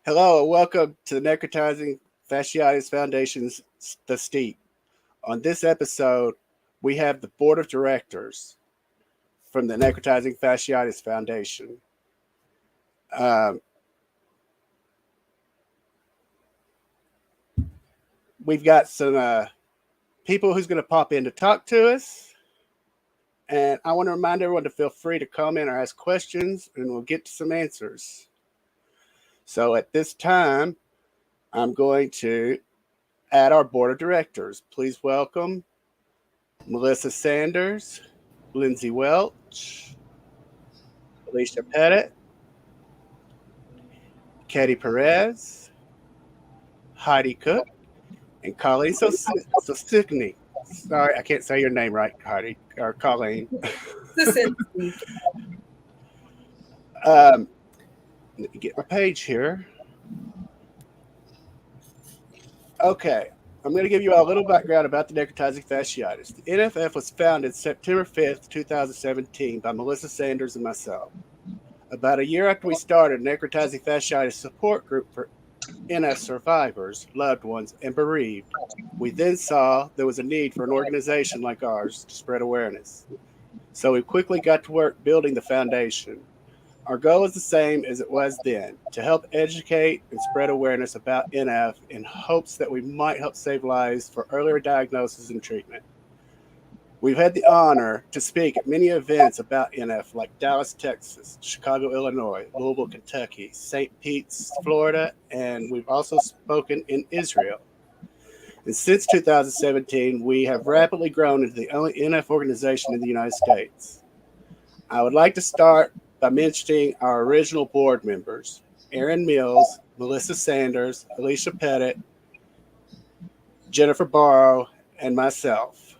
Hello, and welcome to the Necrotizing Fasciitis Foundation's The Steep. On this episode, we have the board of directors from the Necrotizing Fasciitis Foundation. We've got some people who's going to pop in to talk to us. And I want to remind everyone to feel free to comment or ask questions, and we'll get to some answers. So at this time, I'm going to add our board of directors. Please welcome Melissa Sanders, Lindsay Welch, Alicia Pettit, Katie Perez, Heidi Cook, and Colleen Sosikny. Sorry, I can't say your name right, Heidi, or Colleen. Let me get my page here. Okay, I'm going to give you a little background about the necrotizing fasciitis. The NFF was founded September 5th, 2017 by Melissa Sanders and myself. About a year after we started, necrotizing fasciitis support group for NF survivors, loved ones, and bereaved, we then saw there was a need for an organization like ours to spread awareness. So we quickly got to work building the foundation. Our goal is the same as it was then, to help educate and spread awareness about NF in hopes that we might help save lives for earlier diagnosis and treatment. We've had the honor to speak at many events about NF like Dallas, Texas, Chicago, Illinois, Louisville, Kentucky, St. Pete's, Florida, and we've also spoken in Israel. And since 2017, we have rapidly grown into the only NF organization in the United States. I would like to start by mentioning our original board members, Erin Mills, Melissa Sanders, Alicia Pettit, Jennifer Barrow, and myself.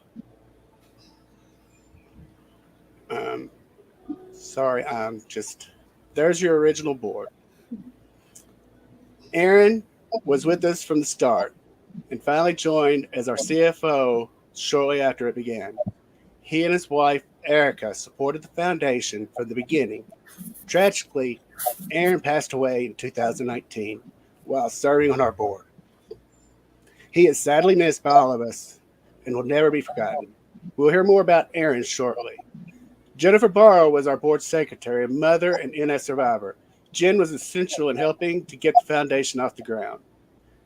There's your original board. Erin was with us from the start and finally joined as our CFO shortly after it began. He and his wife, Erica, supported the foundation from the beginning. Tragically, Erin passed away in 2019 while serving on our board. He is sadly missed by all of us and will never be forgotten. We'll hear more about Erin shortly. Jennifer Barrow was our board secretary, mother, and NS survivor. Jen was essential in helping to get the foundation off the ground.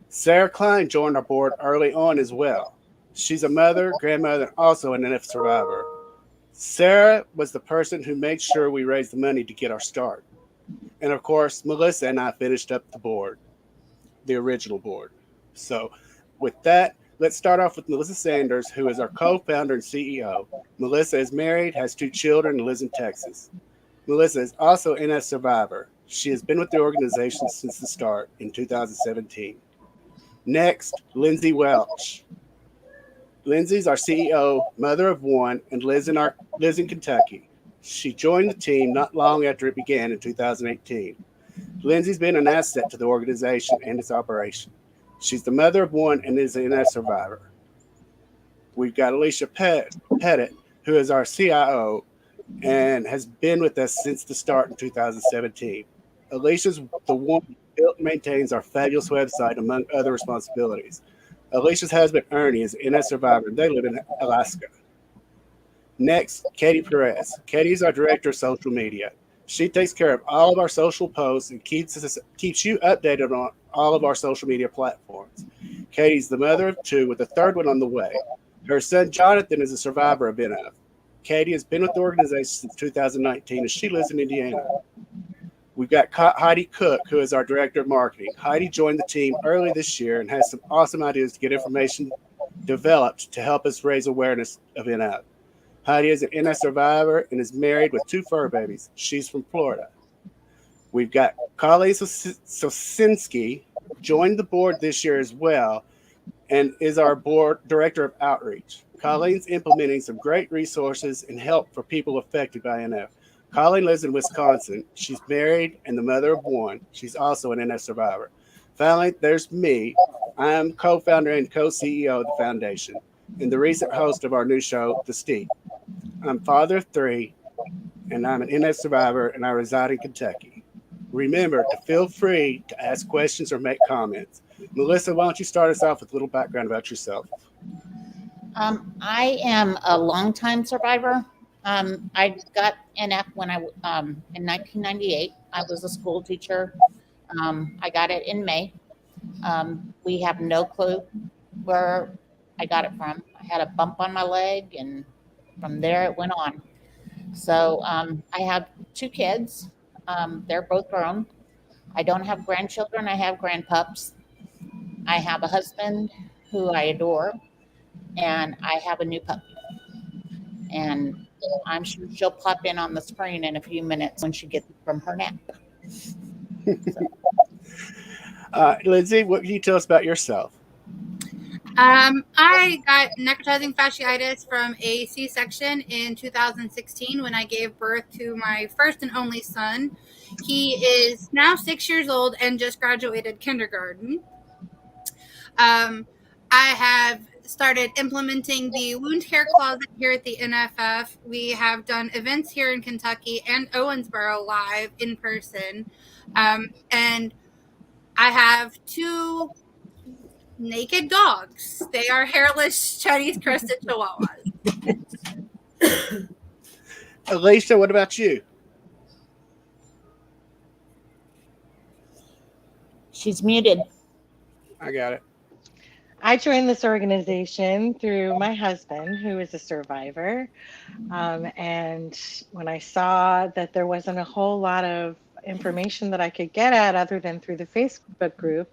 Sarah Klein joined our board early on as well. She's a mother, grandmother, and also an NF survivor. Sarah was the person who made sure we raised the money to get our start. And of course, Melissa and I finished up the board, the original board. So with that, let's start off with Melissa Sanders, who is our co-founder and CEO. Melissa is married, has 2 children, and lives in Texas. Melissa is also an NF survivor. She has been with the organization since the start in 2017. Next, Lindsay Welch. Lindsay's our CEO, mother of 1, and lives in Kentucky. She joined the team not long after it began in 2018. Lindsay's been an asset to the organization and its operation. She's the mother of 1 and is an NF survivor. We've got Alicia Pettit, who is our CIO and has been with us since the start in 2017. Alicia's the one who built and maintains our fabulous website, among other responsibilities. Alicia's husband, Ernie, is an NS survivor, and they live in Alaska. Next, Katie Perez. Katie is our director of social media. She takes care of all of our social posts and keeps you updated on all of our social media platforms. Katie's the mother of 2 with a 3rd one on the way. Her son, Jonathan, is a survivor of NF. Katie has been with the organization since 2019, and she lives in Indiana. We've got Heidi Cook, who is our director of marketing. Heidi joined the team early this year and has some awesome ideas to get information developed to help us raise awareness of NF. Heidi is an NS survivor and is married with 2 fur babies. She's from Florida. We've got Colleen Sosinski, joined the board this year as well, and is our board director of outreach. Colleen's implementing some great resources and help for people affected by NF. Colleen lives in Wisconsin. She's married and the mother of 1. She's also an NF survivor. Finally, there's me. I'm co-founder and co-CEO of the foundation and the recent host of our new show, The Steep. I'm father of 3, and I'm an NF survivor, and I reside in Kentucky. Remember to feel free to ask questions or make comments. Melissa, why don't you start us off with a little background about yourself? I am a longtime survivor. I got NF when in 1998. I was a school teacher. I got it in May. We have no clue where I got it from. I had a bump on my leg, and from there it went on. So I have two kids. They're both grown. I don't have grandchildren. I have grandpups. I have a husband who I adore, and I have a new puppy. And I'm sure she'll pop in on the screen in a few minutes when she gets from her nap. Lindsay, what can you tell us about yourself? I got necrotizing fasciitis from a C-section in 2016 when I gave birth to my first and only son. He is now 6 years old and just graduated kindergarten. I have started implementing the wound care closet here at the NFF. We have done events here in Kentucky and Owensboro live in person. And I have two naked dogs. They are hairless Chinese crested chihuahuas. Alicia, what about you? She's muted. I got it. I joined this organization through my husband, who is a survivor. And when I saw that there wasn't a whole lot of information that I could get at other than through the Facebook group,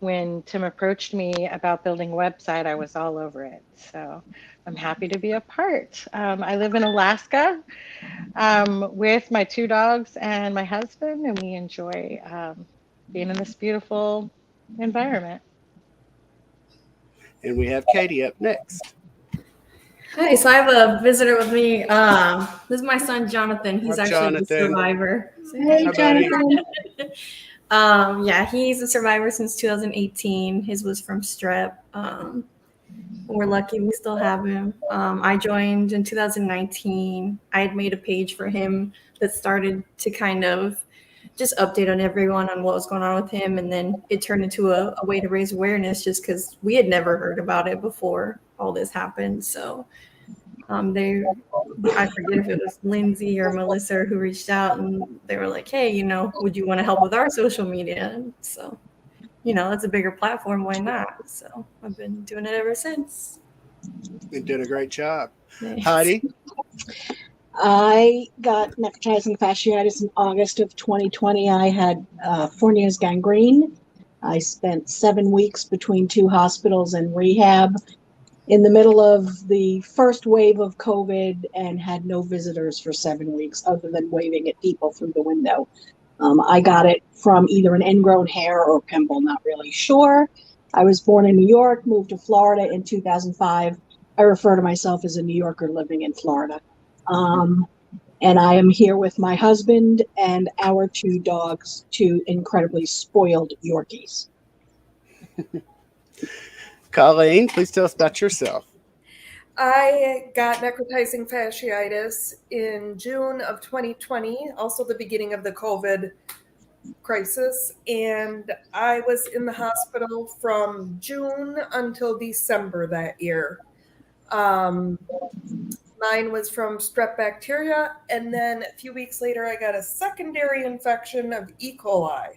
when Tim approached me about building a website, I was all over it. So I'm happy to be a part. I live in Alaska with my two dogs and my husband, and we enjoy being in this beautiful environment. And we have Katie up next. Hi, so I have a visitor with me. This is my son, Jonathan. He's actually a survivor. Hey, Jonathan. Yeah, he's a survivor since 2018. His was from strep. We're lucky we still have him. I joined in 2019. I had made a page for him that started to kind of just update on everyone on what was going on with him. And then it turned into a way to raise awareness just because we had never heard about it before all this happened. So I forget if it was Lindsay or Melissa who reached out and they were like, hey, would you want to help with our social media? And so, it's a bigger platform. Why not? So I've been doing it ever since. You did a great job. Thanks. Heidi? I got necrotizing fasciitis in August of 2020. I had Fournier's gangrene. I spent 7 weeks between two hospitals and rehab in the middle of the first wave of COVID and had no visitors for 7 weeks other than waving at people through the window. I got it from either an ingrown hair or pimple, not really sure. I was born in New York, moved to Florida in 2005. I refer to myself as a New Yorker living in Florida. And I am here with my husband and our two dogs, two incredibly spoiled Yorkies. Colleen, please tell us about yourself. I got necrotizing fasciitis in June of 2020, also the beginning of the COVID crisis. And I was in the hospital from June until December that year. Mine was from strep bacteria, and then a few weeks later, I got a secondary infection of E. coli.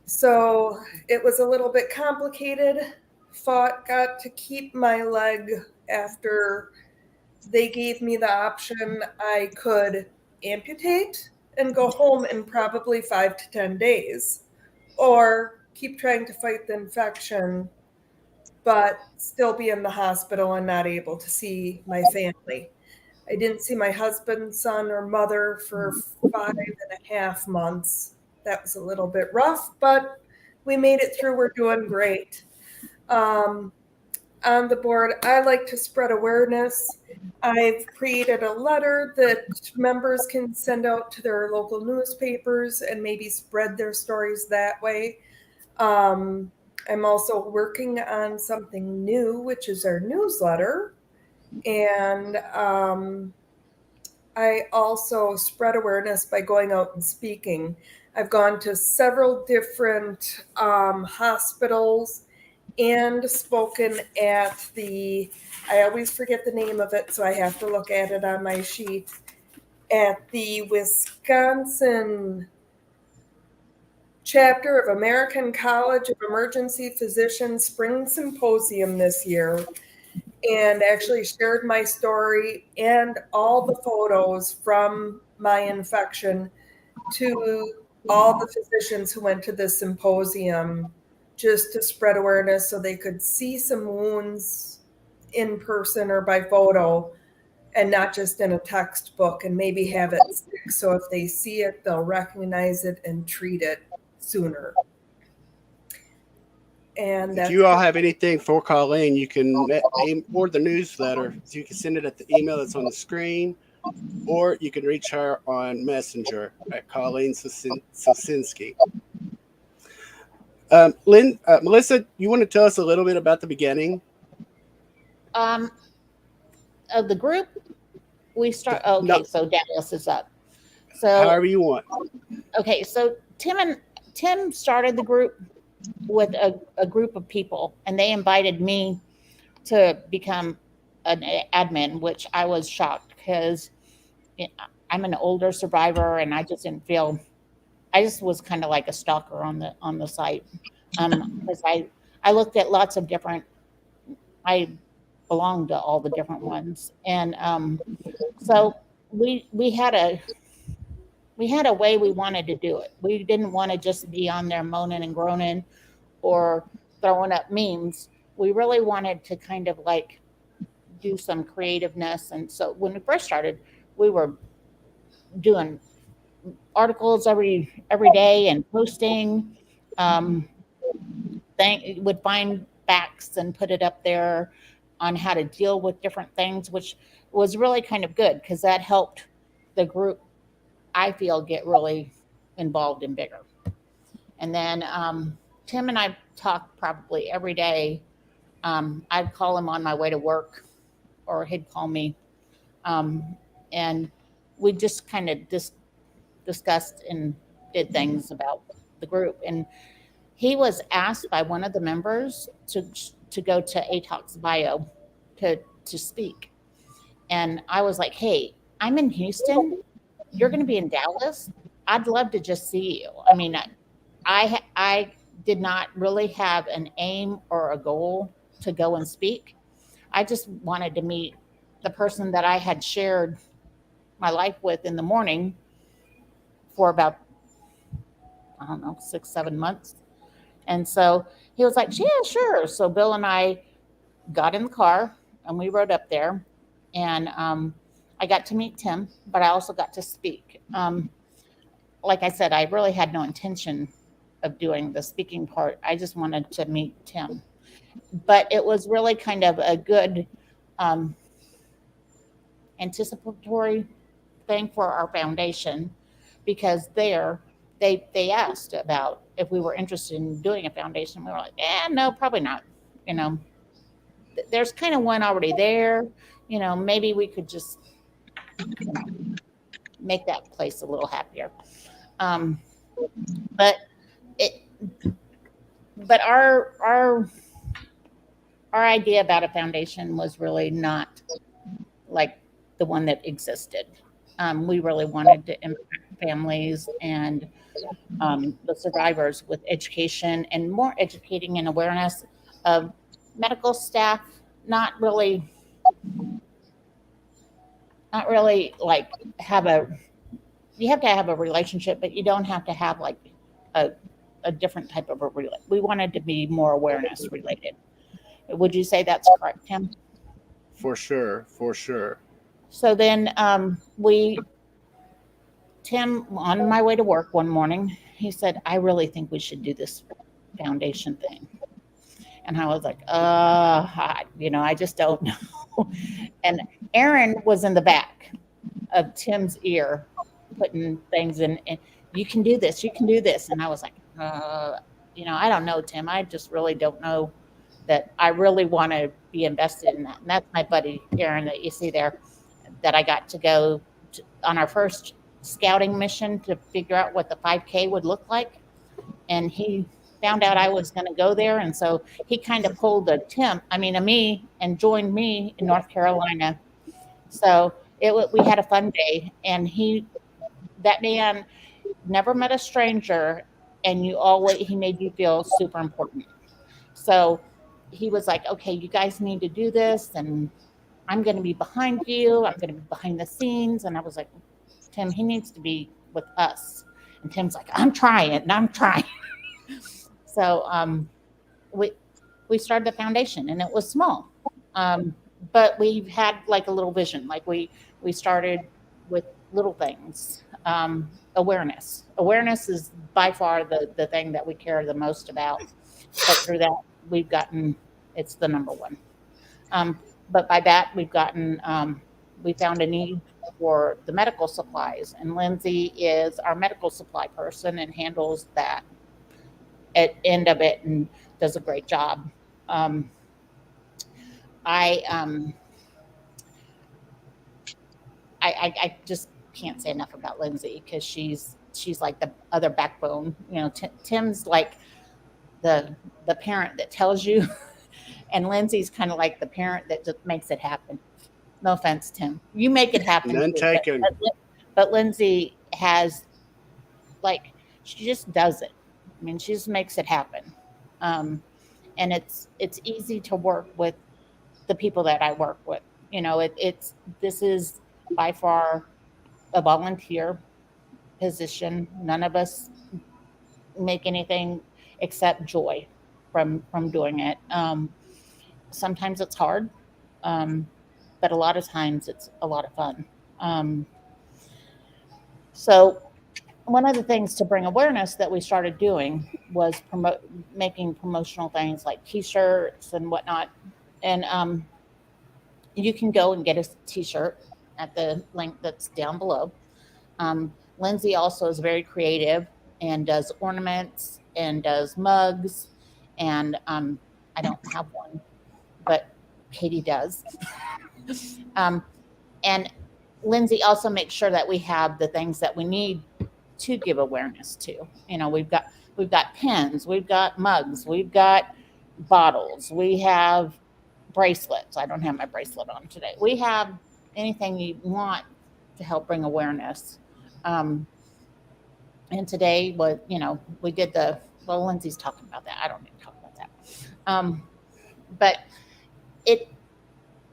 So it was a little bit complicated. Got to keep my leg after they gave me the option. I could amputate and go home in probably 5 to 10 days, or keep trying to fight the infection but still be in the hospital and not able to see my family. I didn't see my husband, son, or mother for 5.5 months. That was a little bit rough, but we made it through. We're doing great. On the board, I like to spread awareness. I've created a letter that members can send out to their local newspapers and maybe spread their stories that way. I'm also working on something new, which is our newsletter. And I also spread awareness by going out and speaking. I've gone to several different hospitals and spoken at I always forget the name of it, so I have to look at it on my sheet, at the Wisconsin chapter of American College of Emergency Physicians Spring Symposium this year, and actually shared my story and all the photos from my infection to all the physicians who went to the symposium, just to spread awareness so they could see some wounds in person or by photo and not just in a textbook, and maybe have it stick so if they see it, they'll recognize it and treat it sooner. And if you all have anything for Colleen, you can forward the newsletter. So you can send it at the email that's on the screen, or you can reach her on Messenger at Colleen Sosinski. Melissa, you want to tell us a little bit about the beginning? Of the group, we start. Okay, no. So Dallas is up. So however you want. Okay, so Tim started the group with a group of people, and they invited me to become an admin, which I was shocked because I'm an older survivor, and I just didn't feel. I just was kind of like a stalker on the site, because I looked at lots of different. I belonged to all the different ones, and so we had a way we wanted to do it. We didn't want to just be on there moaning and groaning or throwing up memes. We really wanted to kind of like do some creativeness. And so when we first started, we were doing articles every day and posting. Would find facts and put it up there on how to deal with different things, which was really kind of good because that helped the group, I feel, get really involved and bigger. And then Tim and I talked probably every day. I'd call him on my way to work, or he'd call me. And we just kind of discussed and did things about the group. And he was asked by one of the members to go to ATOX Bio to speak. And I was like, hey, I'm in Houston. You're going to be in Dallas. I'd love to just see you. I mean, I did not really have an aim or a goal to go and speak. I just wanted to meet the person that I had shared my life with in the morning for about, 6-7 months. And so he was like, yeah, sure. So Bill and I got in the car and we rode up there, and I got to meet Tim, but I also got to speak. Like I said, I really had no intention of doing the speaking part. I just wanted to meet Tim. But it was really kind of a good anticipatory thing for our foundation, because they asked about if we were interested in doing a foundation. We were like, no, probably not. There's kind of one already there. Maybe we could just make that place a little happier. But our idea about a foundation was really not like the one that existed. We really wanted to impact families and the survivors with education, and more educating and awareness of medical staff. Not really like you have to have a relationship, but you don't have to have like a different type of a relationship. We wanted to be more awareness related. Would you say that's correct, Tim? For sure. So then Tim, on my way to work one morning, he said, I really think we should do this foundation thing. And I was like, I just don't know. And Erin was in the back of Tim's ear, putting things in, and you can do this. And I was like, I don't know, Tim. I just really don't know that I really want to be invested in that. And that's my buddy, Erin, that you see there, that I got to go on our first scouting mission to figure out what the 5K would look like. And he found out I was going to go there. And so he kind of pulled a me and joined me in North Carolina. So we had a fun day. And that man never met a stranger, and he made you feel super important. So he was like, okay, you guys need to do this, and I'm going to be behind you. I'm going to be behind the scenes. And I was like, Tim, he needs to be with us. And Tim's like, I'm trying. So we started the foundation, and it was small. But we've had like a little vision. Like we started with little things. Awareness. Awareness is by far the thing that we care the most about. But through that, it's the number one. But by that, we found a need for the medical supplies. And Lindsay is our medical supply person and handles that at end of it and does a great job. I just can't say enough about Lindsay, because she's like the other backbone. Tim's like the parent that tells you, and Lindsay's kind of like the parent that just makes it happen. No offense, Tim. You make it happen. None taken. But Lindsay has, like, she just does it. I mean, she just makes it happen. And it's easy to work with the people that I work with. This is by far a volunteer position. None of us make anything except joy from doing it. Sometimes it's hard, but a lot of times it's a lot of fun. So one of the things to bring awareness that we started doing was making promotional things like T-shirts and whatnot. And you can go and get a T-shirt at the link that's down below. Lindsay also is very creative and does ornaments and does mugs. And I don't have one, but Katie does. And Lindsay also makes sure that we have the things that we need to give awareness to. We've got pens, we've got mugs, we've got bottles, we have bracelets. I don't have my bracelet on today. We have anything you want to help bring awareness. And today, we did Lindsay's talking about that. I don't need to talk about that. But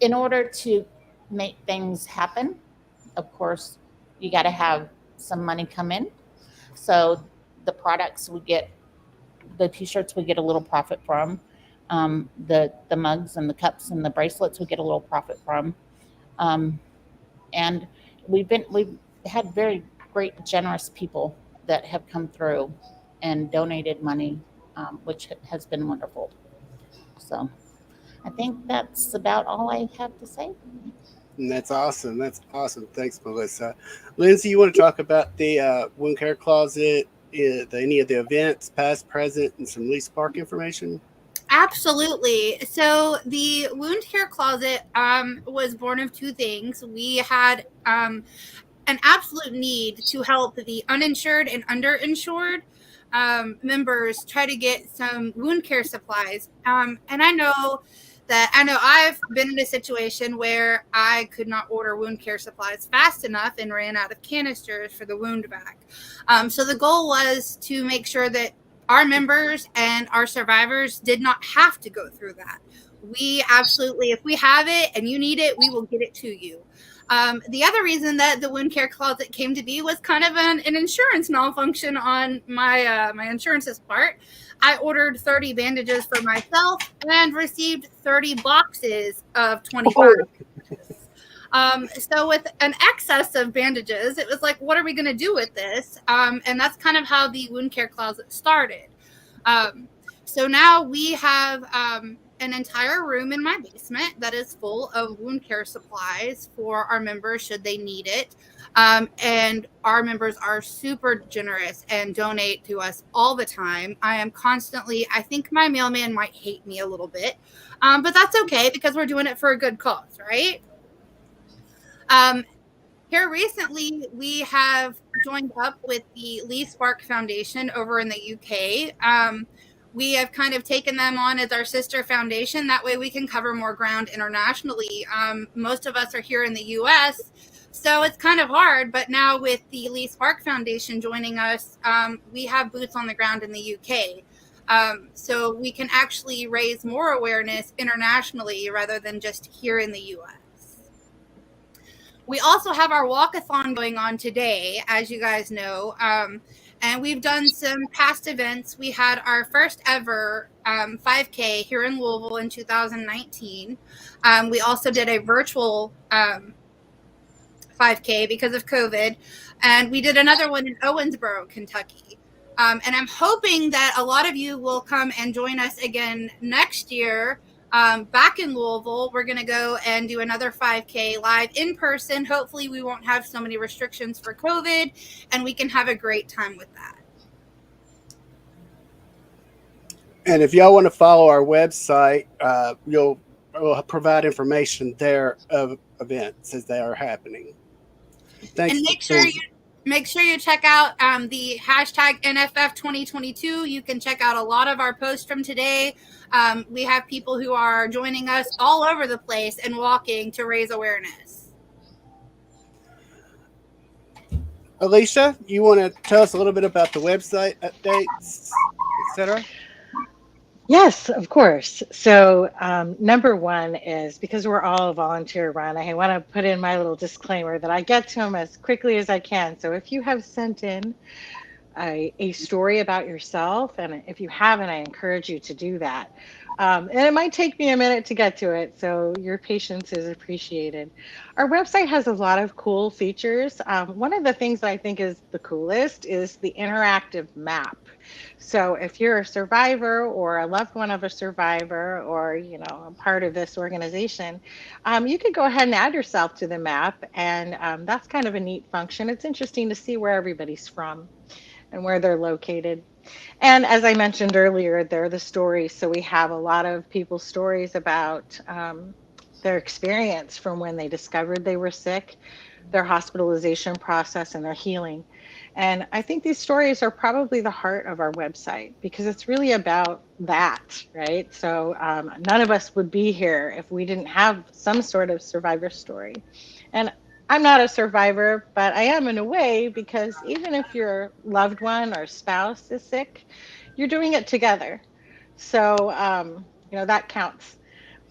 in order to make things happen, of course, you got to have some money come in. So the products we get, the T-shirts we get a little profit from, the mugs and the cups and the bracelets we get a little profit from, and we've had very great, generous people that have come through and donated money, which has been wonderful. So I think that's about all I have to say. And that's awesome. Thanks, Melissa. Lindsay, you want to talk about the wound care closet, any of the events, past, present, and some lease park information? Absolutely. So the wound care closet was born of two things. We had an absolute need to help the uninsured and underinsured members try to get some wound care supplies. And I know I've been in a situation where I could not order wound care supplies fast enough and ran out of canisters for the wound vac. So the goal was to make sure that our members and our survivors did not have to go through that. We absolutely, if we have it and you need it, we will get it to you. The other reason that the wound care closet came to be was kind of an insurance malfunction on my insurance's part. I ordered 30 bandages for myself and received 30 boxes of 25 bandages. So with an excess of bandages, it was like, what are we going to do with this? And that's kind of how the wound care closet started. So now we have an entire room in my basement that is full of wound care supplies for our members should they need it. And our members are super generous and donate to us all the time. I think my mailman might hate me a little bit, but that's okay because we're doing it for a good cause, right? Here recently, we have joined up with the Lee Spark Foundation over in the UK. We have kind of taken them on as our sister foundation. That way we can cover more ground internationally. Most of us are here in the US, so it's kind of hard. But now with the Lee Spark Foundation joining us, we have boots on the ground in the UK. So we can actually raise more awareness internationally rather than just here in the US. We also have our walkathon going on today, as you guys know. And we've done some past events. We had our first ever 5K here in Louisville in 2019. We also did a virtual 5K because of COVID. And we did another one in Owensboro, Kentucky. And I'm hoping that a lot of you will come and join us again next year. Back in Louisville, we're going to go and do another 5K live in person. Hopefully we won't have so many restrictions for COVID, and we can have a great time with that. And if y'all want to follow our website, we'll provide information there of events as they are happening. Thanks. And make sure you check out the hashtag NFF 2022. You can check out a lot of our posts from today. We have people who are joining us all over the place and walking to raise awareness. Alicia, you want to tell us a little bit about the website updates, etc.? Yes, of course. So number one is, because we're all volunteer run, I want to put in my little disclaimer that I get to them as quickly as I can. So if you have sent in a story about yourself, and if you haven't, I encourage you to do that. And it might take me a minute to get to it, so your patience is appreciated. Our website has a lot of cool features. One of the things that I think is the coolest is the interactive map. So if you're a survivor or a loved one of a survivor, or a part of this organization, you could go ahead and add yourself to the map, and that's kind of a neat function. It's interesting to see where everybody's from and where they're located. And as I mentioned earlier, they're the stories. So we have a lot of people's stories about their experience from when they discovered they were sick, their hospitalization process, and their healing. And I think these stories are probably the heart of our website, because it's really about that, right? So none of us would be here if we didn't have some sort of survivor story. And I'm not a survivor, but I am in a way, because even if your loved one or spouse is sick, you're doing it together. So, that counts.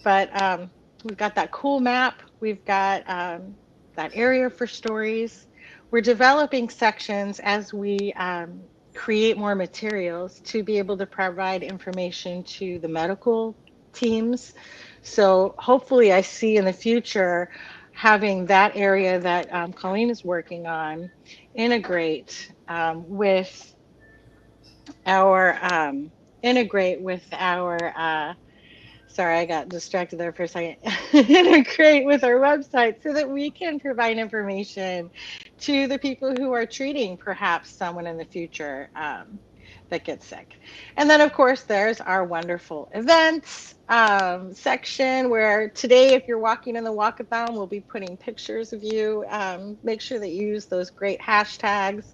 But we've got that cool map. We've got that area for stories. We're developing sections as we create more materials to be able to provide information to the medical teams. So hopefully I see in the future having that area that Colleen is working on integrate with our sorry, I got distracted there for a second. Integrate with our website so that we can provide information to the people who are treating perhaps someone in the future that gets sick. And then, of course, there's our wonderful events section, where today, if you're walking in the walkathon, we'll be putting pictures of you. Make sure that you use those great hashtags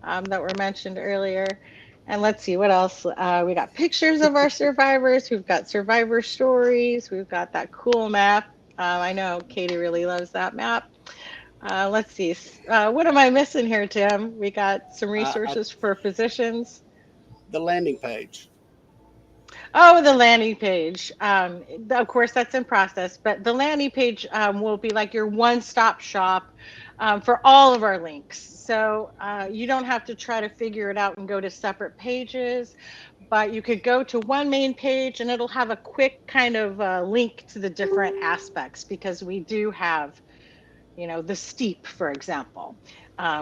that were mentioned earlier. And let's see what else. We got pictures of our survivors. We've got survivor stories. We've got that cool map. I know Katie really loves that map. Let's see. What am I missing here, Tim? We got some resources for physicians. The landing page. Oh, the landing page. Of course, that's in process, but the landing page will be like your one-stop shop for all of our links. So you don't have to try to figure it out and go to separate pages, but you could go to one main page and it'll have a quick kind of link to the different aspects, because we do have, the steep, for example,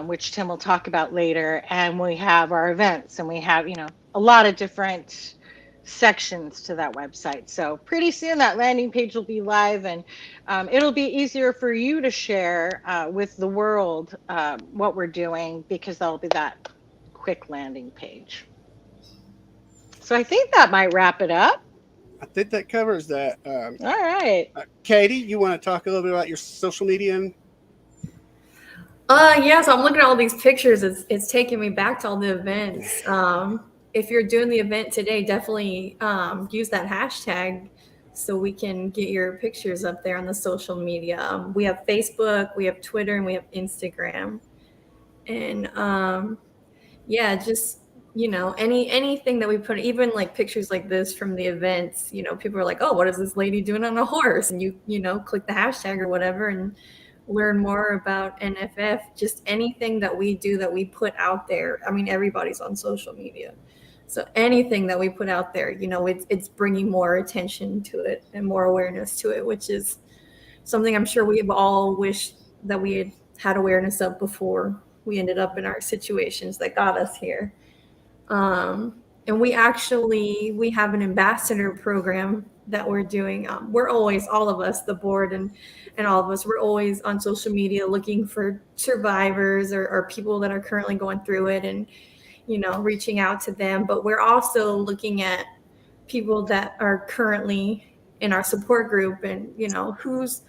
which Tim will talk about later. And we have our events, and we have, a lot of different sections to that website. So pretty soon that landing page will be live, and it'll be easier for you to share with the world what we're doing, because that'll be that quick landing page. So I think that might wrap it up. I think that covers that. All right. Katie, you want to talk a little bit about your social media? Yeah, so I'm looking at all these pictures. It's taking me back to all the events. If you're doing the event today, definitely use that hashtag so we can get your pictures up there on the social media. We have Facebook, we have Twitter, and we have Instagram. And yeah, just anything that we put, even like pictures like this from the events, people are like, oh, what is this lady doing on a horse? And you click the hashtag or whatever and learn more about NFF. Just anything that we do, that we put out there. I mean, everybody's on social media, so anything that we put out there, it's bringing more attention to it and more awareness to it, which is something I'm sure we've all wished that we had awareness of before we ended up in our situations that got us here. And we have an ambassador program that we're doing. We're always, all of us, the board and all of us, we're always on social media looking for survivors or people that are currently going through it and, reaching out to them. But we're also looking at people that are currently in our support group and, who's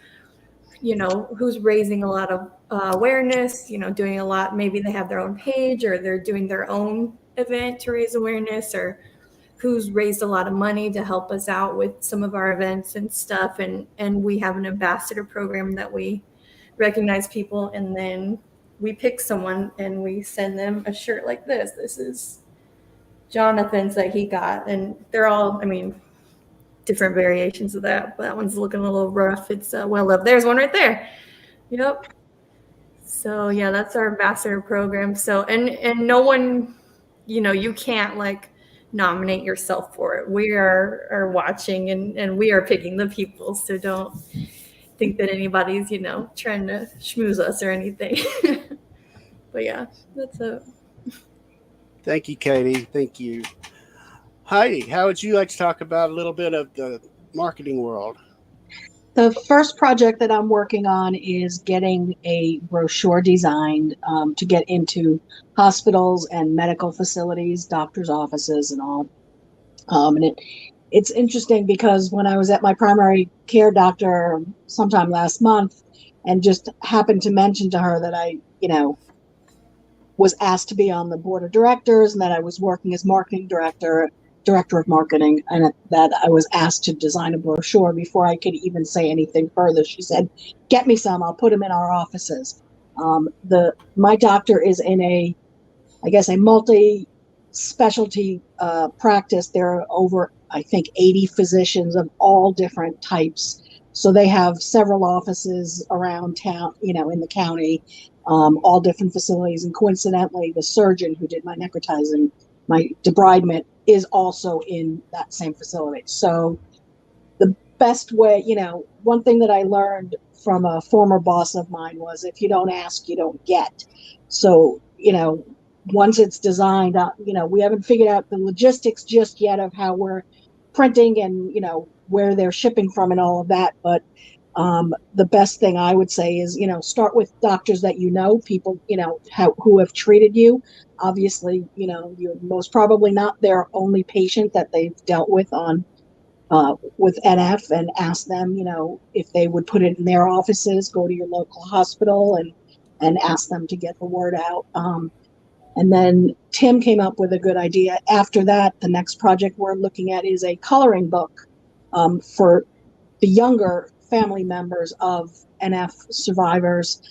raising a lot of awareness, doing a lot. Maybe they have their own page or they're doing their own event to raise awareness, or who's raised a lot of money to help us out with some of our events and stuff. And we have an ambassador program that we recognize people, and then we pick someone and we send them a shirt like this. This is Jonathan's that he got, and they're all, different variations of that. But that one's looking a little rough. It's well up. There's one right there. Yep. So yeah, that's our ambassador program. So and no one, you can't like nominate yourself for it. We are watching and we are picking the people. So don't think that anybody's trying to schmooze us or anything. But yeah, that's it. Thank you, Katie. Thank you. Heidi, how would you like to talk about a little bit of the marketing world? The first project that I'm working on is getting a brochure designed to get into hospitals and medical facilities, doctors' offices, and all. And it's interesting because when I was at my primary care doctor sometime last month, and just happened to mention to her that I, was asked to be on the board of directors and that I was working as marketing director of marketing, and that I was asked to design a brochure. Before I could even say anything further, she said, get me some, I'll put them in our offices. My doctor is in a multi-specialty practice. There are over, I think, 80 physicians of all different types. So they have several offices around town, in the county, all different facilities. And coincidentally, the surgeon who did my necrotizing, my debridement, is also in that same facility. So the best way, one thing that I learned from a former boss of mine was, if you don't ask, you don't get. So, once it's designed, we haven't figured out the logistics just yet of how we're printing and, where they're shipping from and all of that. But the best thing I would say is, start with doctors that people, who have treated you. Obviously, you're most probably not their only patient that they've dealt with with NF, and ask them, if they would put it in their offices. Go to your local hospital and ask them to get the word out. And then Tim came up with a good idea. After that, the next project we're looking at is a coloring book for the younger family members of NF survivors.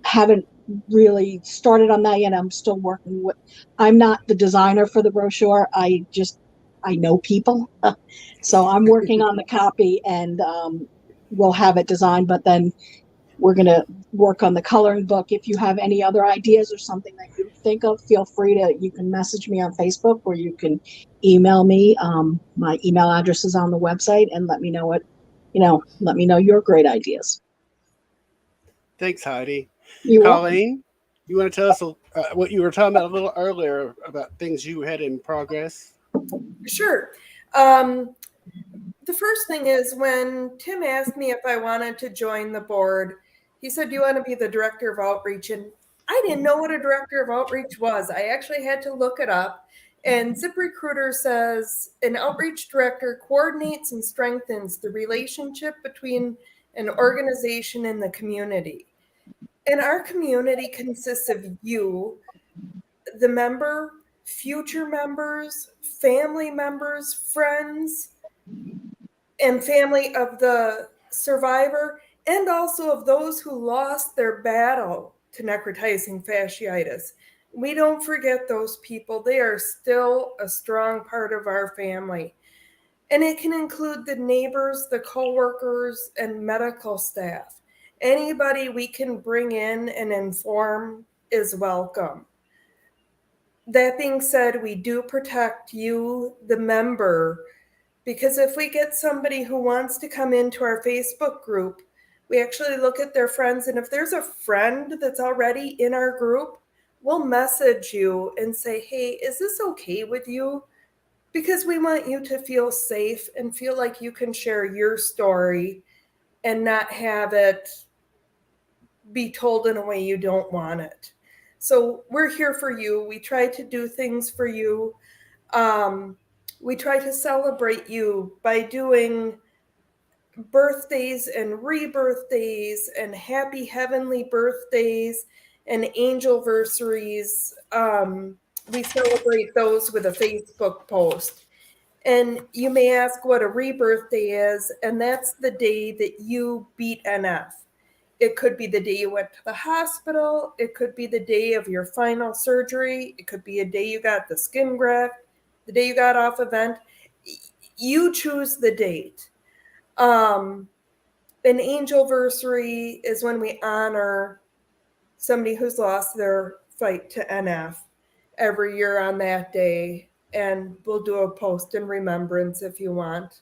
Haven't really started on that yet. I'm still working with, I'm not the designer for the brochure. I know people. So I'm working on the copy, and we'll have it designed, but then we're going to work on the coloring book. If you have any other ideas or something that you think of, feel free you can message me on Facebook, or you can email me. My email address is on the website, and let me know let me know your great ideas. Thanks, Heidi. You're Colleen, you want to tell us what you were talking about a little earlier about things you had in progress? Sure. The first thing is, when Tim asked me if I wanted to join the board, he said, do you want to be the director of outreach? And I didn't know what a director of outreach was. I actually had to look it up. And ZipRecruiter says an outreach director coordinates and strengthens the relationship between an organization and the community. And our community consists of you, the member, future members, family members, friends, and family of the survivor, and also of those who lost their battle to necrotizing fasciitis. We don't forget those people. They are still a strong part of our family. And it can include the neighbors, the coworkers, and medical staff. Anybody we can bring in and inform is welcome. That being said, we do protect you, the member, because if we get somebody who wants to come into our Facebook group, we actually look at their friends. And if there's a friend that's already in our group, we'll message you and say, hey, is this okay with you? Because we want you to feel safe and feel like you can share your story and not have it be told in a way you don't want it. So we're here for you. We try to do things for you. We try to celebrate you by doing birthdays and rebirthdays and happy heavenly birthdays and angelversaries. We celebrate those with a Facebook post. And you may ask what a rebirth day is, and that's the day that you beat NF. It could be the day you went to the hospital. It could be the day of your final surgery. It could be a day you got the skin graft, the day you got off event. You choose the date. An angelversary is when we honor somebody who's lost their fight to NF every year on that day. And we'll do a post in remembrance if you want.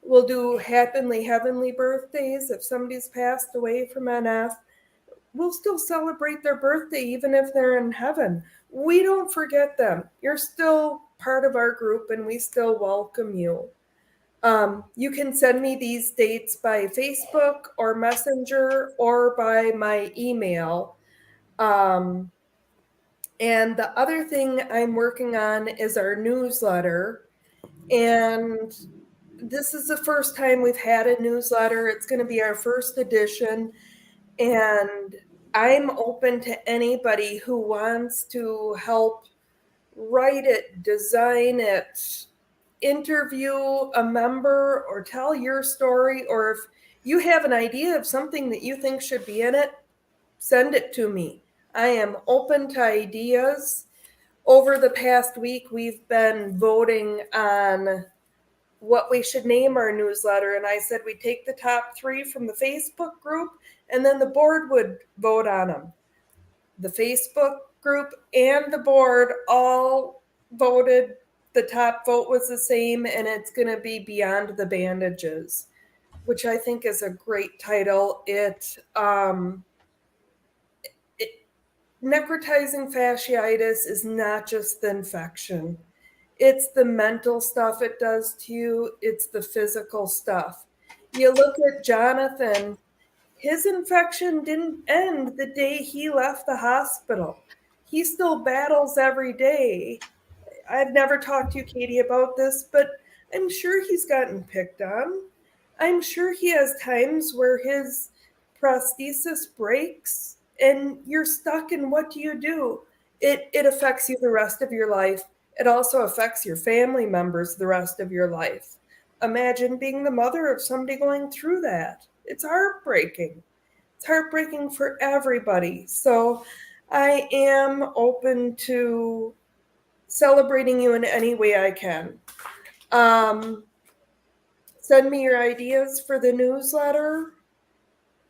We'll do happily heavenly birthdays. If somebody's passed away from NF, we'll still celebrate their birthday even if they're in heaven. We don't forget them. You're still part of our group and we still welcome you. You can send me these dates by Facebook or Messenger or by my email. And the other thing I'm working on is our newsletter. And this is the first time we've had a newsletter. It's going to be our first edition. And I'm open to anybody who wants to help write it, design it, interview a member, or tell your story. Or if you have an idea of something that you think should be in it, send it to me. I am open to ideas. Over the past week, we've been voting on what we should name our newsletter. And I said we'd take the top 3 from the Facebook group, and then the board would vote on them. The Facebook group and the board all voted. The top vote was the same, and it's going to be Beyond the Bandages, which I think is a great title. Necrotizing fasciitis is not just the infection. It's the mental stuff it does to you. It's the physical stuff. You look at Jonathan, his infection didn't end the day he left the hospital. He still battles every day. I've never talked to you, Katie, about this, but I'm sure he's gotten picked on. I'm sure he has times where his prosthesis breaks and you're stuck, and what do you do? It affects you the rest of your life. It also affects your family members the rest of your life. Imagine being the mother of somebody going through that. It's heartbreaking. It's heartbreaking for everybody. So I am open to celebrating you in any way I can. Send me your ideas for the newsletter.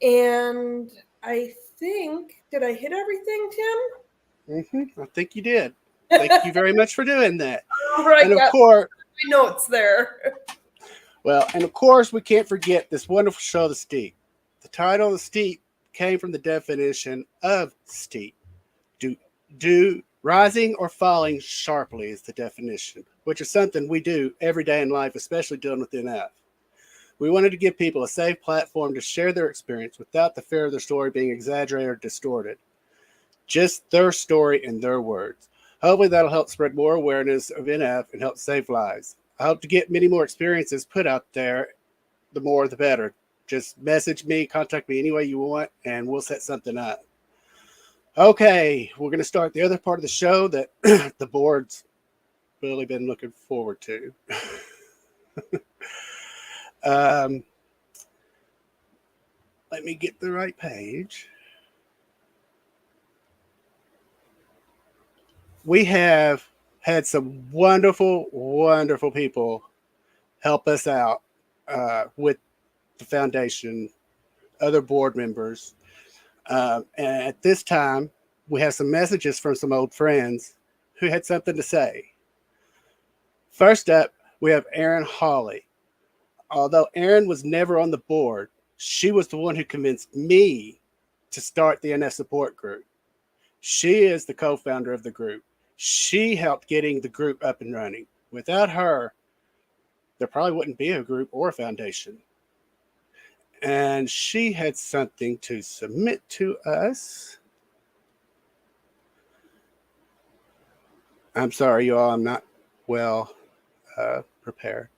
And I think, did I hit everything, Tim? I think you did. Thank you very much for doing that. All right, and of course, my notes there. Well, and of course, we can't forget this wonderful show, The Steep. The title, The Steep, came from the definition of steep. Rising or falling sharply is the definition, which is something we do every day in life, especially dealing with NF. We wanted to give people a safe platform to share their experience without the fear of their story being exaggerated or distorted. Just their story in their words. Hopefully that'll help spread more awareness of NF and help save lives. I hope to get many more experiences put out there. The more, the better. Just message me, contact me any way you want, and we'll set something up. Okay, we're going to start the other part of the show that the board's really been looking forward to. Let me get the right page. We have had some wonderful, wonderful people help us out with the foundation, other board members. And at this time, we have some messages from some old friends who had something to say. First up, we have Erin Hawley. Although Erin was never on the board, she was the one who convinced me to start the NF support group. She is the co-founder of the group. She helped getting the group up and running. Without her, there probably wouldn't be a group or a foundation. And she had something to submit to us. I'm sorry, you all, I'm not well prepared.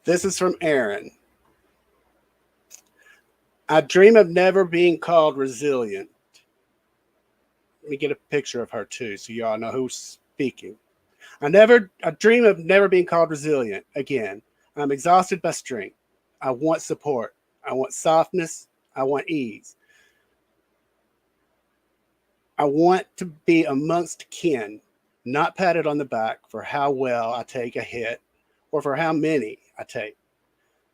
This is from Erin. I dream of never being called resilient. Let me get a picture of her too, so y'all know who's speaking. I dream of never being called resilient again. I'm exhausted by strength. I want support. I want softness. I want ease. I want to be amongst kin, not patted on the back for how well I take a hit or for how many I take.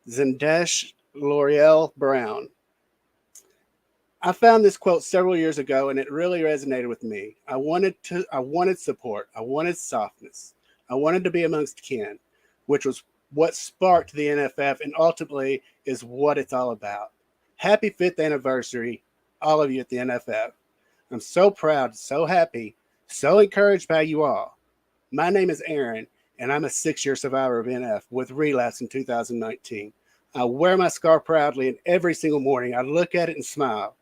Zendesh L'Oreal Brown. I found this quote several years ago and it really resonated with me. I wanted support. I wanted softness. I wanted to be amongst kin, which was what sparked the NFF and ultimately is what it's all about. Happy 5th anniversary, all of you at the NFF. I'm so proud, so happy, so encouraged by you all. My name is Erin, and I'm a 6-year survivor of NF with relapse in 2019. I wear my scar proudly, and every single morning I look at it and smile.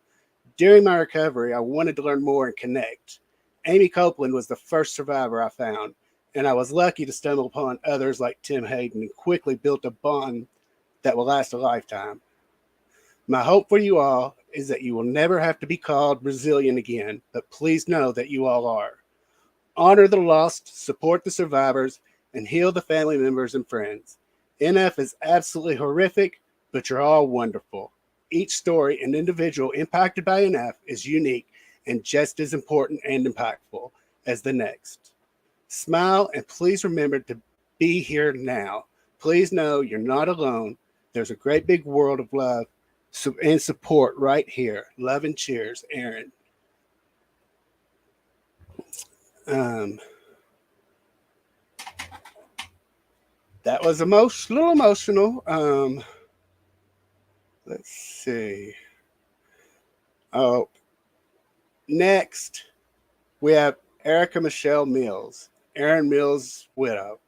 During my recovery, I wanted to learn more and connect. Amy Copeland was the first survivor I found, and I was lucky to stumble upon others like Tim Hayden and quickly built a bond that will last a lifetime. My hope for you all is that you will never have to be called resilient again, but please know that you all are. Honor the lost, support the survivors, and heal the family members and friends. NF is absolutely horrific, but you're all wonderful. Each story and individual impacted by NF is unique and just as important and impactful as the next. Smile and please remember to be here now. Please know you're not alone. There's a great big world of love and support right here. Love and cheers, Erin. That was a little emotional. Let's see. Oh, next we have Erica Michelle Mills, Erin Mills' widow.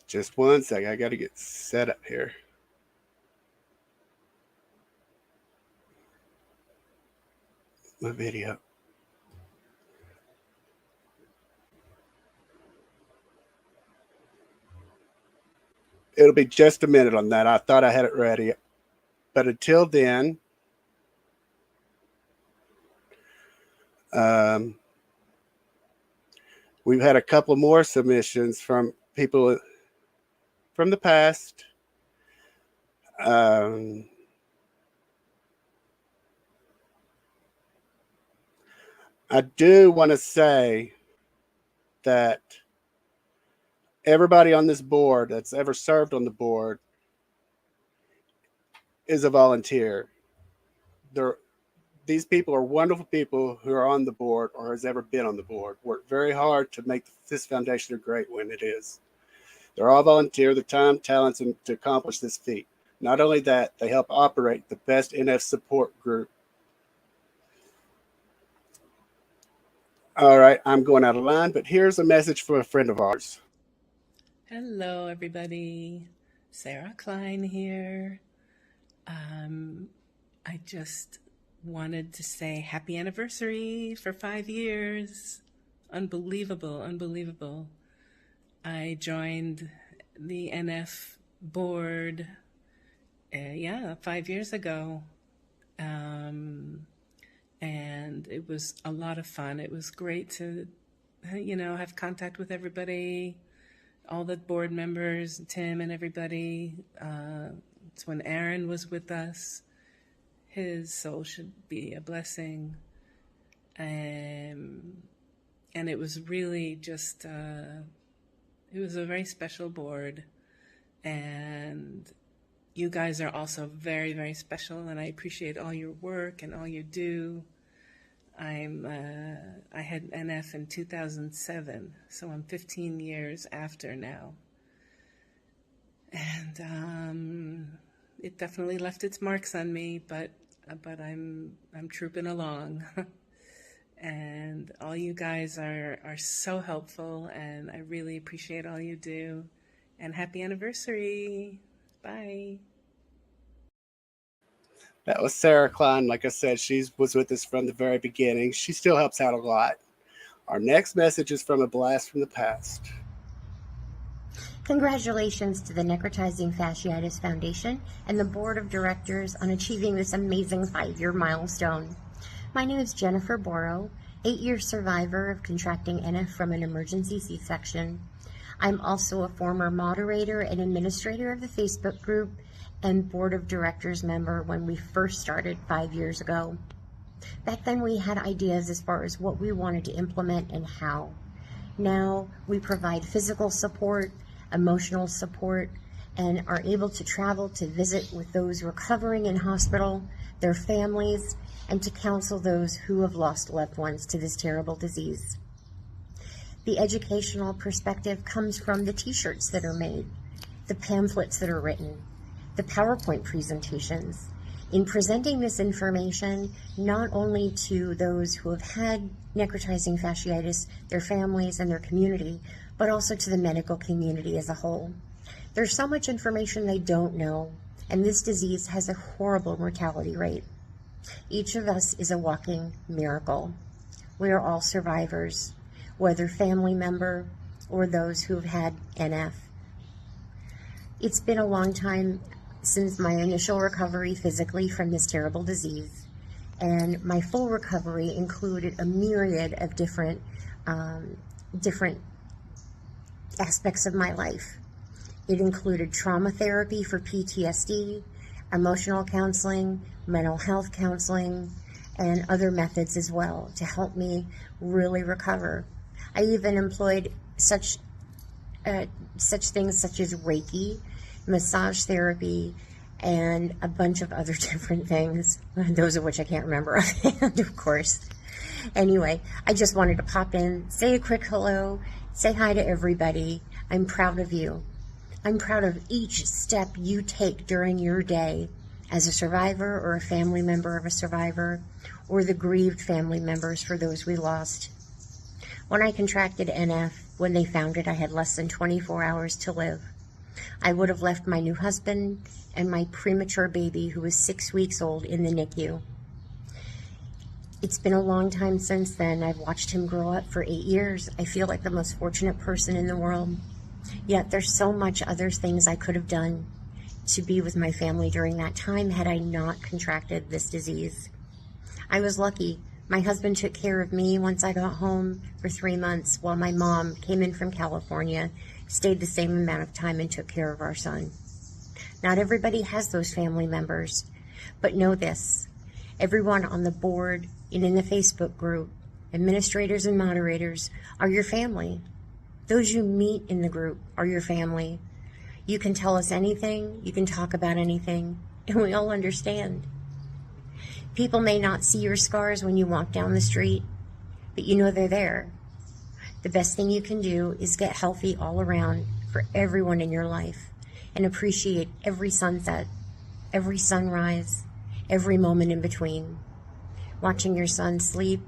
Just one second. I got to get set up here. My video. It'll be just a minute on that. I thought I had it ready. But until then, we've had a couple more submissions from people from the past. I do want to say that everybody on this board that's ever served on the board is a volunteer. These people are wonderful people who are on the board or has ever been on the board. Work very hard to make this foundation a great one it is. They're all volunteer their time, talents, and to accomplish this feat. Not only that, they help operate the best NF support group. All right, I'm going out of line, but here's a message from a friend of ours. Hello, everybody. Sarah Klein here. I just wanted to say happy anniversary for 5 years. Unbelievable, unbelievable. I joined the NF board, 5 years ago. And it was a lot of fun. It was great to, have contact with everybody, all the board members, Tim and everybody. It's when Erin was with us. His soul should be a blessing. And it was really just, it was a very special board. And you guys are also very, very special, and I appreciate all your work and all you do. I had NF in 2007, so I'm 15 years after now. And it definitely left its marks on me, but I'm trooping along. And all you guys are so helpful, and I really appreciate all you do. And happy anniversary. Bye. That was Sarah Klein. Like I said, she was with us from the very beginning. She still helps out a lot. Our next message is from a blast from the past. Congratulations to the Necrotizing Fasciitis Foundation and the Board of Directors on achieving this amazing 5-year milestone. My name is Jennifer Borrow, 8-year survivor of contracting NF from an emergency C-section. I'm also a former moderator and administrator of the Facebook group and Board of Directors member when we first started 5 years ago. Back then we had ideas as far as what we wanted to implement and how. Now we provide physical support, emotional support, and are able to travel to visit with those recovering in hospital, their families, and to counsel those who have lost loved ones to this terrible disease. The educational perspective comes from the t-shirts that are made, the pamphlets that are written, the PowerPoint presentations. In presenting this information, not only to those who have had necrotizing fasciitis, their families and their community, but also to the medical community as a whole. There's so much information they don't know, and this disease has a horrible mortality rate. Each of us is a walking miracle. We are all survivors, whether family member or those who have had NF. It's been a long time since my initial recovery physically from this terrible disease, and my full recovery included a myriad of different aspects of my life. It included trauma therapy for PTSD, emotional counseling, mental health counseling, and other methods as well to help me really recover. I even employed such things such as Reiki, massage therapy, and a bunch of other different things, those of which I can't remember offhand, of course. Anyway, I just wanted to pop in, say a quick hello, say hi to everybody. I'm proud of you. I'm proud of each step you take during your day as a survivor or a family member of a survivor, or the grieved family members for those we lost. When I contracted NF, when they found it, I had less than 24 hours to live. I would have left my new husband and my premature baby, who was 6 weeks old, in the NICU. It's been a long time since then. I've watched him grow up for 8 years. I feel like the most fortunate person in the world. Yet there's so much other things I could have done to be with my family during that time had I not contracted this disease. I was lucky. My husband took care of me once I got home for 3 months, while my mom came in from California, stayed the same amount of time, and took care of our son. Not everybody has those family members, but know this: everyone on the board and in the Facebook group, administrators and moderators, are your family. Those you meet in the group are your family. You can tell us anything, you can talk about anything, and we all understand. People may not see your scars when you walk down the street, but you know they're there. The best thing you can do is get healthy all around for everyone in your life, and appreciate every sunset, every sunrise, every moment in between. Watching your son sleep,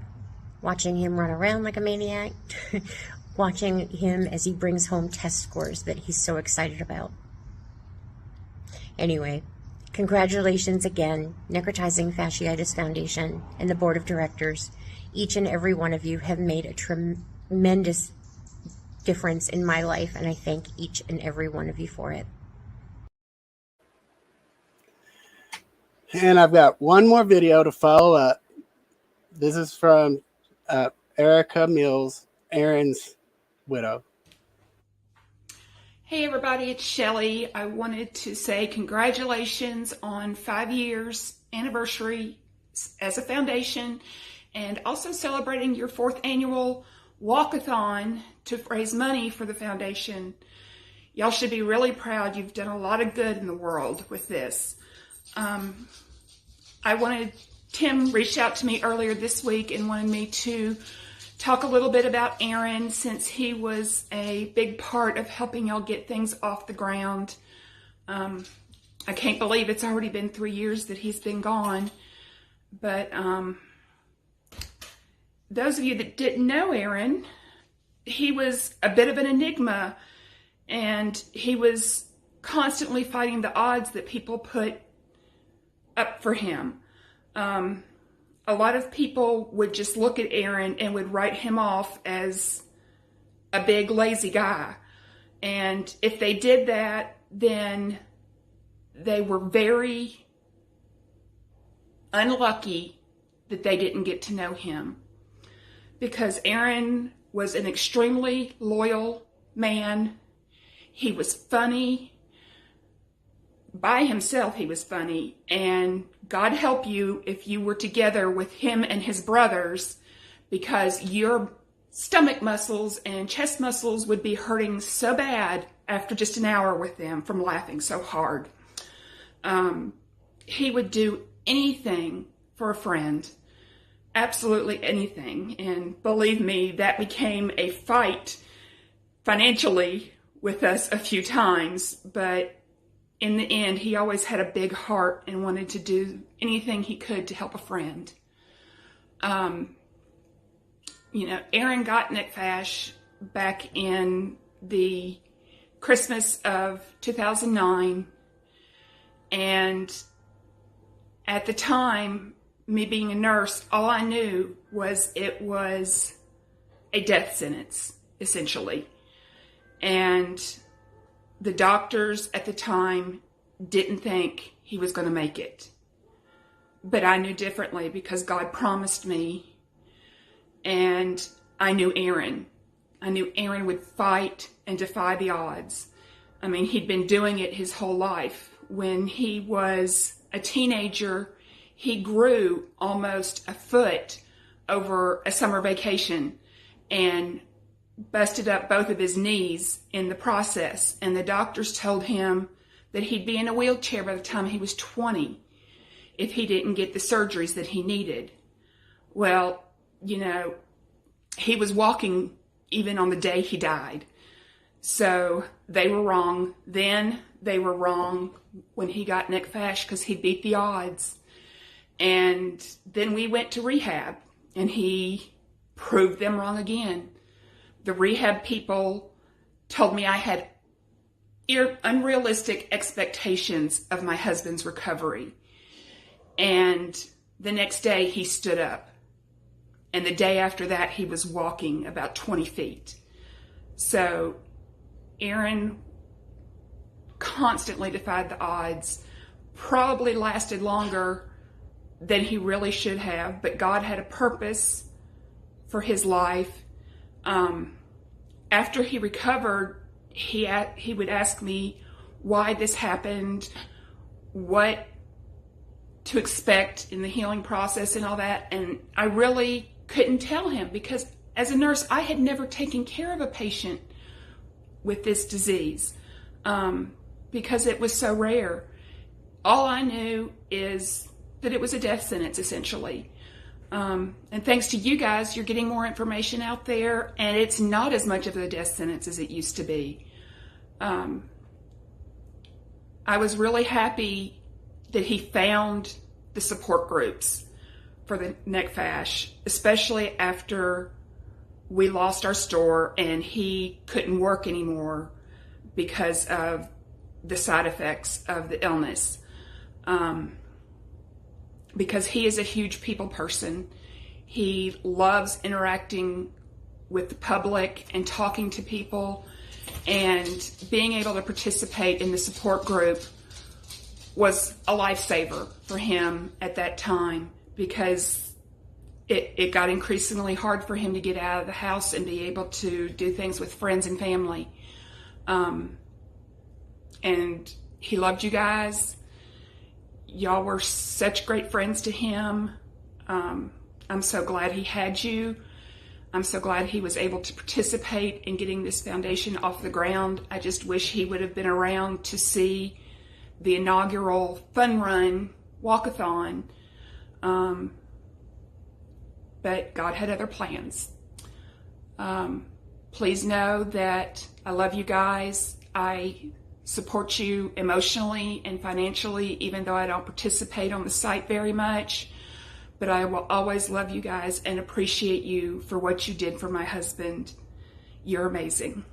watching him run around like a maniac, watching him as he brings home test scores that he's so excited about. Anyway, congratulations again, Necrotizing Fasciitis Foundation and the Board of Directors. Each and every one of you have made a tremendous difference in my life, and I thank each and every one of you for it. And I've got one more video to follow up. This is from Erin Mills, Erin's widow. Hey everybody, it's Shelly. I wanted to say congratulations on 5 years anniversary as a foundation, and also celebrating your 4th annual walkathon to raise money for the foundation. Y'all should be really proud. You've done a lot of good in the world with this. Tim reached out to me earlier this week and wanted me to talk a little bit about Erin, since he was a big part of helping y'all get things off the ground. I can't believe it's already been 3 years that he's been gone. But those of you that didn't know Erin, he was a bit of an enigma, and he was constantly fighting the odds that people put up for him. A lot of people would just look at Erin and would write him off as a big lazy guy. And if they did that, then they were very unlucky that they didn't get to know him. Because Erin was an extremely loyal man. He was funny. By himself, he was funny. And God help you if you were together with him and his brothers, because your stomach muscles and chest muscles would be hurting so bad after just an hour with them from laughing so hard. He would do anything for a friend, absolutely anything. And believe me, that became a fight financially with us a few times, but in the end, he always had a big heart and wanted to do anything he could to help a friend. Erin got Nick Fash back in the Christmas of 2009. And at the time, me being a nurse, all I knew was it was a death sentence, essentially. And the doctors at the time didn't think he was going to make it. But I knew differently, because God promised me, and I knew Erin. I knew Erin would fight and defy the odds. I mean, he'd been doing it his whole life. When he was a teenager, he grew almost a foot over a summer vacation and busted up both of his knees in the process. And the doctors told him that he'd be in a wheelchair by the time he was 20 if he didn't get the surgeries that he needed. Well, he was walking even on the day he died. So they were wrong then. They were wrong when he got Nick Fash, because he beat the odds. And then we went to rehab, and he proved them wrong again. The rehab people told me I had unrealistic expectations of my husband's recovery. And the next day he stood up. And the day after that, he was walking about 20 feet. So Erin constantly defied the odds, probably lasted longer than he really should have, but God had a purpose for his life. After he recovered, he would ask me why this happened, what to expect in the healing process and all that. And I really couldn't tell him, because as a nurse, I had never taken care of a patient with this disease, because it was so rare. All I knew is that it was a death sentence, essentially. And thanks to you guys, you're getting more information out there, and it's not as much of a death sentence as it used to be. I was really happy that he found the support groups for the Nick Fash, especially after we lost our store and he couldn't work anymore because of the side effects of the illness. Because he is a huge people person. He loves interacting with the public and talking to people and being able to participate in the support group was a lifesaver for him at that time, because it got increasingly hard for him to get out of the house and be able to do things with friends and family. And he loved you guys. Y'all were such great friends to him. I'm so glad he had you. I'm so glad he was able to participate in getting this foundation off the ground. I just wish he would have been around to see the inaugural fun run walkathon. But God had other plans. Please know that I love you guys. I support you emotionally and financially, even though I don't participate on the site very much. But I will always love you guys and appreciate you for what you did for my husband. You're amazing.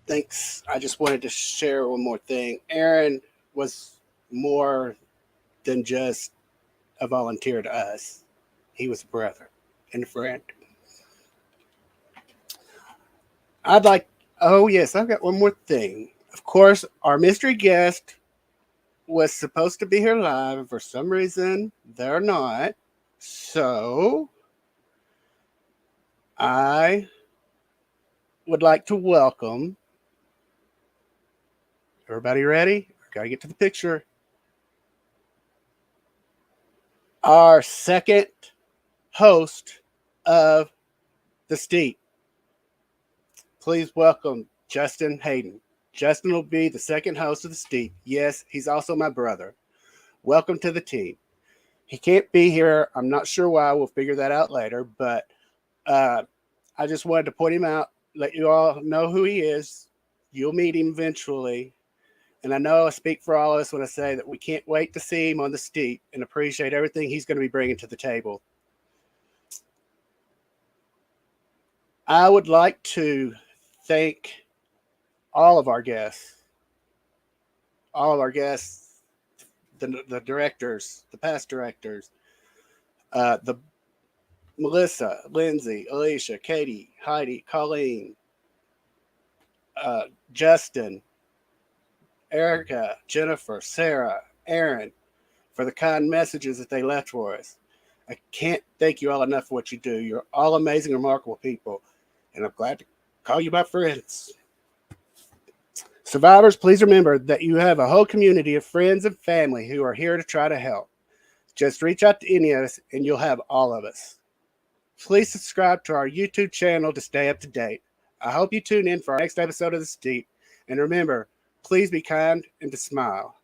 Thanks. I just wanted to share one more thing. Erin was more than just a volunteer to us. He was a brother and a friend. I've got one more thing. Of course, our mystery guest was supposed to be here live, and for some reason, they're not. So, I would like to welcome. Everybody ready? Gotta get to the picture. Our second host of the Steep. Please welcome Justin Hayden. Justin will be the second host of the Steep. Yes, he's also my brother. Welcome to the team. He can't be here. I'm not sure why. We'll figure that out later. But I just wanted to point him out, let you all know who he is. You'll meet him eventually. And I know I speak for all of us when I say that we can't wait to see him on the Steep and appreciate everything he's going to be bringing to the table. I would like to thank all of our guests, the directors, the past directors, the Melissa, Lindsay, Alicia, Katie, Heidi, Colleen, Justin, Erica, Jennifer, Sarah, Erin, for the kind messages that they left for us. I can't thank you all enough for what you do. You're all amazing, remarkable people, and I'm glad to call you my friends. Survivors, please remember that you have a whole community of friends and family who are here to try to help. Just reach out to any of us, and you'll have all of us. Please subscribe to our YouTube channel to stay up to date. I hope you tune in for our next episode of The Steep. And remember, please be kind and to smile.